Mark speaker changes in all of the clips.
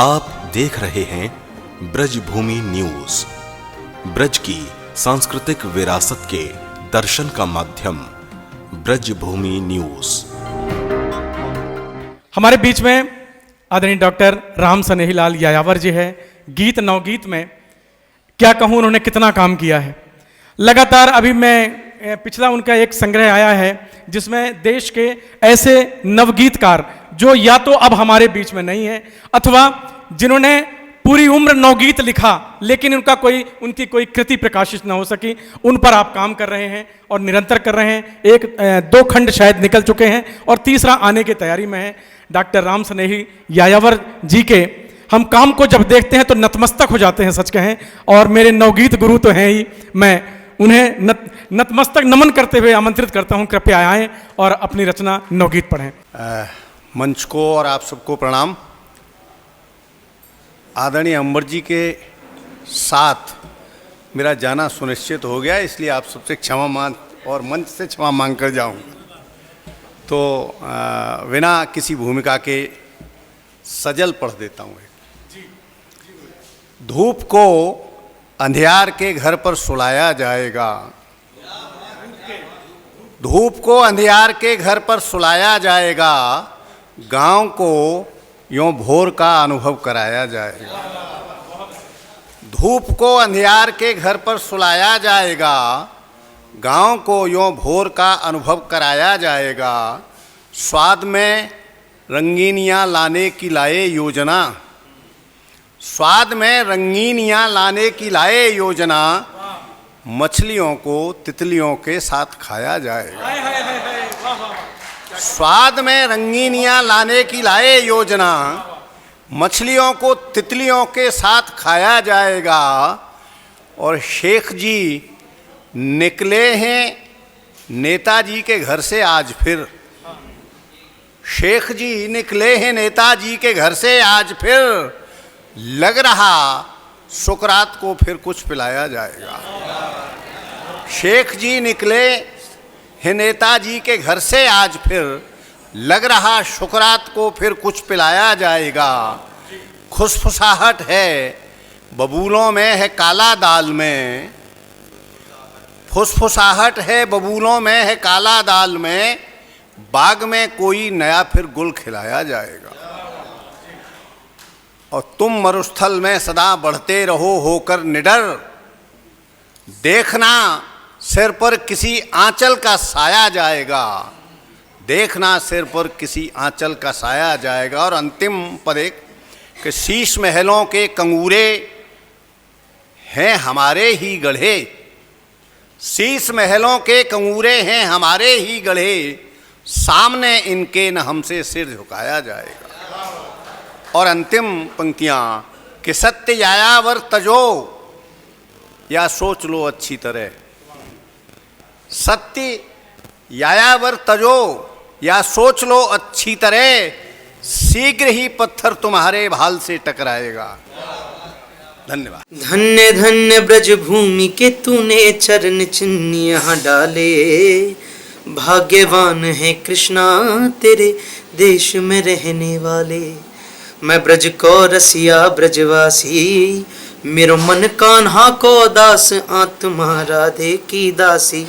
Speaker 1: आप देख रहे हैं ब्रजभूमि न्यूज। ब्रज की सांस्कृतिक विरासत के दर्शन का माध्यम ब्रजभूमि न्यूज।
Speaker 2: हमारे बीच में आदरणीय डॉक्टर राम सनेहीलाल यायावर जी है। गीत नवगीत में क्या कहूँ, उन्होंने कितना काम किया है। लगातार अभी मैं पिछला उनका एक संग्रह आया है जिसमें देश के ऐसे नवगीतकार जो या तो अब हमारे बीच में नहीं है अथवा जिन्होंने पूरी उम्र नवगीत लिखा लेकिन उनकी कोई कृति प्रकाशित न हो सकी, उन पर आप काम कर रहे हैं और निरंतर कर रहे हैं। दो खंड शायद निकल चुके हैं और तीसरा आने की तैयारी में है। डॉक्टर राम सनेही यायावर जी के हम काम को जब देखते हैं तो नतमस्तक हो जाते हैं, सच कहें। और मेरे नवगीत गुरु तो हैं ही, मैं उन्हें नतमस्तक नमन करते हुए आमंत्रित करता हूं, कृपया आएं और अपनी रचना नवगीत पढ़ें।
Speaker 3: मंच को और आप सबको प्रणाम। आदरणीय अंबर जी के साथ मेरा जाना सुनिश्चित हो गया, इसलिए आप सबसे क्षमा मांग और मंच से क्षमा मांग कर जाऊँगा। तो बिना किसी भूमिका के सजल पढ़ देता हूँ। धूप को अंधियार के घर पर सुलाया जाएगा, धूप को अंधियार के घर पर सुलाया जाएगा, गांव को यों भोर का अनुभव कराया जाएगा। धूप को अंधियार के घर पर सुलाया जाएगा, गांव को यों भोर का अनुभव कराया जाएगा। स्वाद में रंगीनियाँ लाने की लाए योजना, स्वाद में रंगीनियाँ लाने की लाए योजना, मछलियों को तितलियों के साथ खाया जाएगा। स्वाद में रंगीनियाँ लाने की लाए योजना, मछलियों को तितलियों के साथ खाया जाएगा। और शेख जी निकले हैं नेताजी के घर से आज फिर, शेख जी निकले हैं नेताजी के घर से आज फिर, लग रहा सुकरात को फिर कुछ पिलाया जाएगा। शेख जी निकले हैं नेताजी के घर से आज फिर, लग रहा सुकरात को फिर कुछ पिलाया जाएगा। खुसफुसाहट है बबूलों में है काला दाल में, फुसफुसाहट है बबूलों में है काला दाल में, बाग में कोई नया फिर गुल खिलाया जाएगा। और तुम मरुस्थल में सदा बढ़ते रहो होकर निडर, देखना सिर पर किसी आंचल का साया जाएगा, देखना सिर पर किसी आंचल का साया जाएगा। और अंतिम पद एक कि शीश महलों के कंगूरे हैं हमारे ही गढ़े, शीश महलों के कंगूरे हैं हमारे ही गढ़े, सामने इनके न हमसे सिर झुकाया जाएगा। और अंतिम पंक्तियाँ कि सत्य यायावर तजो या सोच लो अच्छी तरह, सत्य यायावर तजो या सोच लो अच्छी तरह, शीघ्र ही पत्थर तुम्हारे भाल से टकराएगा। धन्यवाद।
Speaker 4: धन्य धन्य ब्रजभूमि के तूने चरण चिन्ह यहाँ डाले, भाग्यवान है कृष्णा तेरे देश में रहने वाले। मैं ब्रज को रसिया ब्रजवासी, मेरो मन कान्हा को दास, आत्मा राधे की दासी।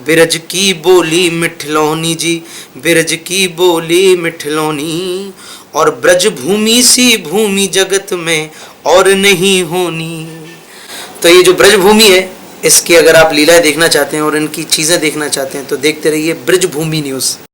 Speaker 4: बिरज की बोली मिठलौनी जी, बिरज की बोली मिठलौनी, और ब्रज भूमि सी भूमि जगत में और नहीं होनी। तो ये जो ब्रज भूमि है, इसकी अगर आप लीलाएं देखना चाहते हैं और इनकी चीज़ें देखना चाहते हैं तो देखते रहिए ब्रजभूमि न्यूज़।